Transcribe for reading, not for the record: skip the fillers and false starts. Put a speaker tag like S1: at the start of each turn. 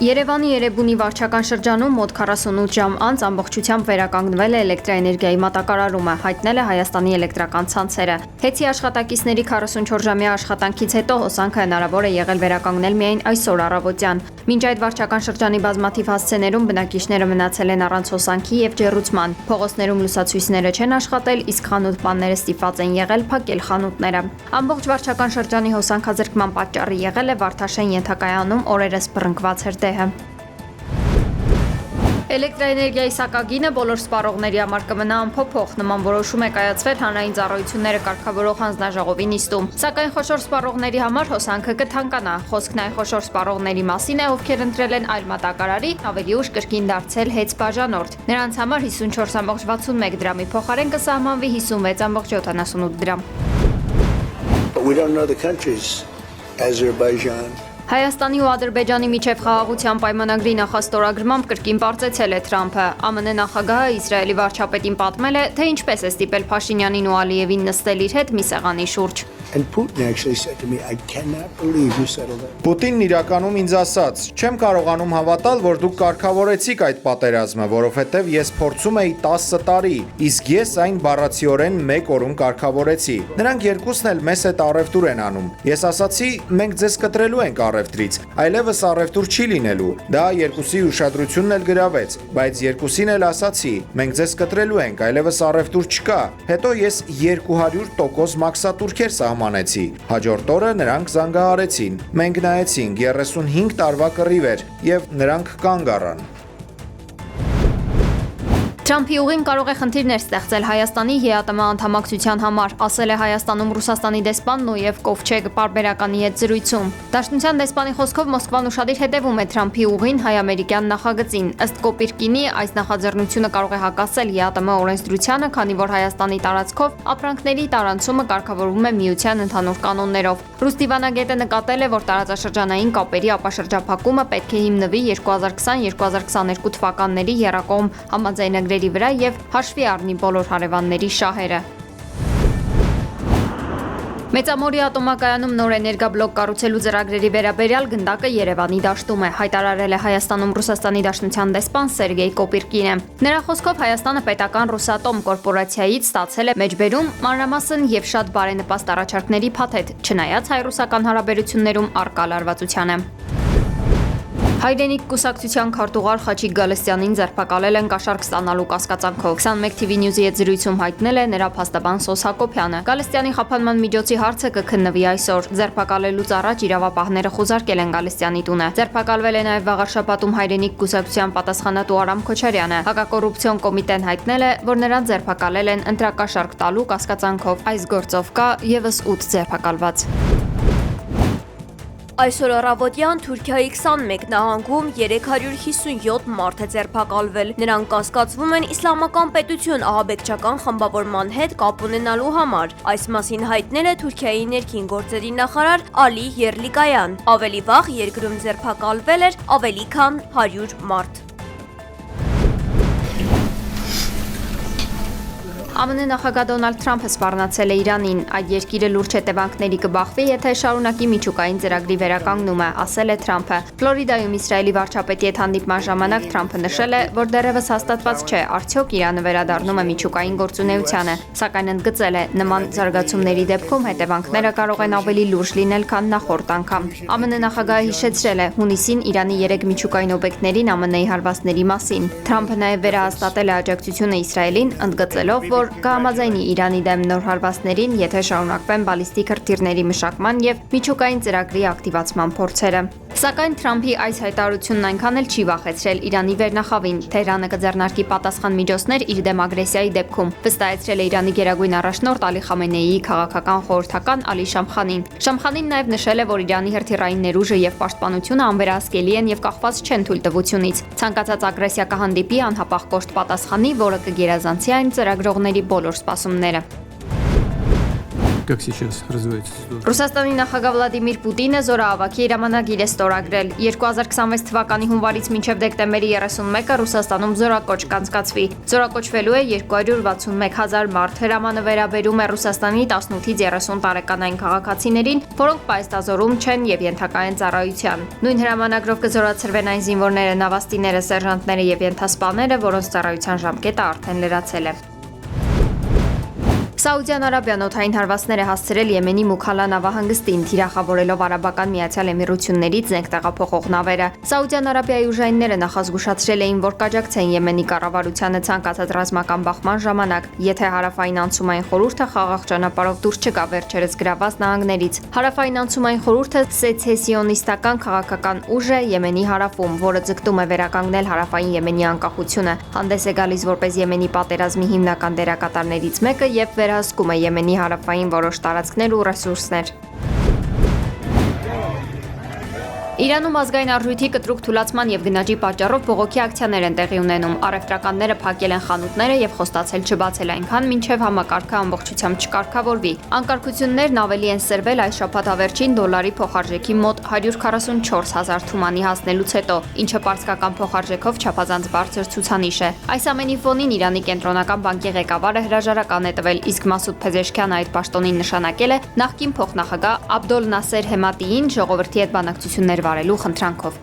S1: Երևանի Երևանի վարչական շրջանում մոտ 48 ժամ անց ամբողջությամբ վերականգնվել է էլեկտրաէներգիայի մատակարարումը, հայտնել է Հայաստանի էլեկտրական ցանցերը։ Հեցի աշխատակիցների 44-ժամյա աշխատանքից հետո հոսանքը հնարավոր է եղել վերականգնել միայն այսօր առավոտյան։ Մինչ այդ վարչական շրջանի բազմաթիվ հասցեներում բնակիչները մնացել են առանց հոսանքի եւ ջեռուցման։ Փողոցներում լուսացույցները չեն աշխատել, իսկ խանութ-պանները ստիպված են եղել փակել խանութները։ Ամբողջ վարչական շրջանի հոսանքազրկման պատճառը եղել է Վարդաշեն ենթակայանում օրերս բռնկված հրդեհը։ Էլեկտրաէներգիայի սակագինը բոլոր սպառողների համար կմնա անփոփոխ, նման որոշում է կայացվել հանրային ծառայությունները կարգավորող հանձնաժողովի նիստում։ Սակայն խոշոր սպառողների համար հոսանքը կթանկանա։ Խոսքն այն խոշոր սպառողների մասին է, ովքեր ընտրել են այլ մատակարարի, ավելի ուշ կրկին դարձել հեծբաժանորդ։ Նրանց համար 54.61 դրամի փոխարեն կսահմանվի 56.78 դրամ։
S2: We don't know the countries. Azerbaijan.
S1: Հայաստանի ու Ադրբեջանի միջև խաղաղության պայմանագրի նախաստորագրմամբ կրկին պարզեցել է Թրամփը։ ԱՄՆ նախագահը Իսրայելի վարչապետին պատմել է, թե ինչպես է ստիպել Փաշինյանին ու Ալիևին նստել իր հետ մի սեղանի շուրջ։
S2: And Putin actually said to me, I cannot believe you settled that.
S3: Պուտինն իրականում ինձ ասաց. «Չեմ կարողանում հավատալ, որ դուք կարգավորեցիք այդ պատերազմը, որովհետև ես փորձում էի 10 տարի, իսկ ես այն բառացիորեն 1 օրում կարգավորեցի։ Նրանք երկուսն էլ մեզ հետ առևտուր են անում։ Ես ասացի, մենք ձեզ կտրելու ենք առևտրից, այլևս առևտուր չի լինելու։ Դա երկուսի ուշադրությունն էլ գրավեց, բայց երկուսին էլ ասացի, մենք ձեզ կտրելու ենք, այլևս առևտուր չկա։ Հետո ես 200% մաքսատուրքեր սահմանեցի։ Հաջորդ օրը նրանք զանգահարեցին։ Մենք նայեցինք, 35 տարվա կռիվ էր, եւ նրանք կանգ առան»։
S1: Թրամփի ուղին կարող է խնդիրներ ստեղծել Հայաստանի ԵԱՏՄ անդամակցության համար, ասել է Հայաստանում Ռուսաստանի դեսպան Նոյև Կովչեգ պարբերականի հետ զրույցում։ Դաշնության դեսպանի խոսքով Մոսկվան ուշադիր հետևում է Թրամփի ուղին հայ-ամերիկյան նախագծին։ Ըստ Կոպիրկինի, այս նախաձեռնությունը կարող է հակասել ԵԱՏՄ օրենսդրությանը, քանի որ Հայաստանի տարածքով ապրանքների տարանցումը կարգավորվում է միության ընդհանուր կանոններով։ Ռուս դիվանագետը նկատել է, որ տարածաշրջանային կապերի ապաշրջափակումը պետք է հիմնվի 2020-2022 թվականների եռակողմ համաձայնագրերի վրա եւ հաշվի առնի բոլոր հարևանների շահերը։ Մեծամորի ատոմակայանում նոր էներգաբլոկ կառուցելու ծրագրերի վերաբերյալ գնդակը Երևանի դաշտում է, հայտարարել է Հայաստանում Ռուսաստանի Դաշնության դեսպան Սերգեյ Կոպիրկինը։ Նրա խոսքով Հայաստանը պետական Ռոսատոմ կորպորացիայից ստացել է մեջբերում, մանրամասն եւ շատ բարենպաստ առաջարկների փաթեթ, չնայած հայ-ռուսական հարաբերություններում առկա լարվածությանը։ Հայրենիք կուսակցության քարտուղար Խաչիկ Գալստյանին ձերբակալել են կաշառք ստանալու կասկածանքով։ 21 TV News-ի հետ զրույցում հայտնել է նրա փաստաբան Սոս Հակոբյանը։ Գալստյանի խափանման միջոցի հարցը կքննվի այսօր։ Ձերբակալելուց առաջ իրավապահները խուզարկել են Գալստյանի տունը։ Ձերբակալվել է նաև վաղարշաբաթում Հայրենիք կուսակցության պատասխանատու Արամ Քոչարյանը։ Հակակոռուպցիոն կոմիտեն հայտնել է, որ նրան ձերբակալել են ընտրակաշառք տալու կասկածանքով։ Այս գործով կա եւս 8 ձերբակալված։
S4: Այսօր առավոտյան Թուրքիայի 21 նահանգում 357 մարդ է ձերբակալվել։ Նրանք կասկածվում են իսլամական պետություն ահաբեկչական խմբավորման հետ կապ ունենալու համար։ Այս մասին հայտնել է Թուրքիայի ներքին գործերի նախարար Ալի Եռլիկայան։ Ավելի վաղ երկրում ձերբակալվել էր ավելի քան 100 մարդ։
S1: ԱՄՆ նախագահ Դոնալդ Թրամփը սպառնացել է Իրանին, այդ երկիրը լուրջ հետևանքների կբախվի, եթե շարունակի միջուկային ծրագրի վերականգնումը, ասել է Թրամփը։ Ֆլորիդայում Իսրայելի վարչապետի հետ հանդիպման ժամանակ Թրամփը նշել է, որ դեռևս հաստատված չէ, արդյոք Իրանը վերադառնում է միջուկային գործունեությանը, սակայն ընդգծել է, նման զարգացումների դեպքում հետևանքները կարող են ավելի լուրջ լինել, քան նախորդ անգամ։ ԱՄՆ նախագահը հիշեցրել է հունիսին Իրանի 3 միջուկային օբյեկտներին ԱՄՆ-ի հարվածների մասին։ Թրամփը նաև վերահաստատել է աջակցությունը Իսրայելին, ընդգծելով, որ կհամաձայնի Իրանի դեմ նոր հարվածներին, եթե շարունակվեն բալիստիկ հրթիռների մշակման եւ միջուկային ծրագրի ակտիվացման փորձերը։ Սակայն Թրամփի այս հայտարարությունն այնքան էլ չի վախեցրել Իրանի վերնախավին։ Թեհրանը կձեռնարկի պատասխան միջոցներ իր դեմ ագրեսիայի դեպքում, վստահեցրել է Իրանի գերագույն առաջնորդ Ալի Խամենեիի քաղաքական խորհրդական Ալի Շամխանին։ Շամխանին նաև նշել է, որ Իրանի հրթիռային ներուժը եւ պաշտպանությունը անվերահսկելի են եւ կախված չեն թույլտվությունից։ Ցանկացած ագրեսիա կհանդիպի անհապաղ կոշտ պատասխանի, որը կգերազանցի այն ծրագրողների բոլոր սպասումները։
S5: как сейчас развивается ситуация.
S1: Ռուսաստանի նախագահ Վլադիմիր Պուտինը զորահավաքի հրամանագիր է ստորագրել։ 2026 թվականի հունվարից մինչև դեկտեմբերի 31-ը Ռուսաստանում զորակոչ կանցկացվի։ Զորակոչվելու է 261,000 մարդ։ Հրամանը վերաբերում է Ռուսաստանի 18-ից 30 տարեկանային քաղաքացիներին, որոնք պայստազորում չեն եւ ենթակա են ծառայության։ Նույն հրամանագրով կզորացրվեն այն զինվորները, նավաստիները, սերժանտները եւ ենթասպաները, որոնց ծառայության ժամկետը արդեն լրացել է։ Սաուդյան Արաբիան օդային հարվածներ է հասցրել Եմենի Մուքալա նավահանգստին, թիրախավորելով Արաբական Միացյալ Էմիրություններից զենք տեղափոխող նավերը։ Սաուդյան Արաբիայի ուժայինները նախազգուշացրել էին, որ կաջակցեն Եմենի կառավարությանը ցանկացած ռազմական բախման ժամանակ, եթե հարավային անցումային խորհուրդը խաղաղ ճանապարհով դուրս չգա վերջերս գրաված նահանգներից։ Հարավային անցումային խորհուրդը սեցեսիոնիստական քաղաքական ուժ է Եմենի հարավում, որը ձգտում է վերականգնել հարավային Եմենի անկախությունը։ Հանդես է գալիս որպես Եմենի պատերազմի հիմնական դերակատարներից մեկը եւ վերահսկում է Եմենի հարավային որոշ տարածքներ ու ռեսուրսներ։ Իրանում ազգային արժույթի կտրուկ թուլացման եւ գնաճի պատճառով բողոքի ակցիաներ են տեղի ունենում։ Առևտրականները փակել են խանութները եւ խոստացել չբացել այնքան, մինչեւ համակարգը ամբողջությամբ չկարգավորվի։ Անկարգություններն ավելի են սրվել այս շաբաթավերջին դոլարի փոխարժեքի մոտ 144,000 թումանի հասնելուց հետո, ինչը պարսկական փոխարժեքով չափազանց բարձր ցուցանիշ է։ Այս ամենի ֆոնին Իրանի կենտրոնական բանկի ղեկավարը հրաժարական է տվել, իսկ Մասուդ Փեզեշքյանը այդ պաշտոնին նշանակել է նախկին փոխնախագահ Աբդոլ Նասեր Հեմատիին ժողովրդի հետ բանակցություններ վարելու խնդրանքով։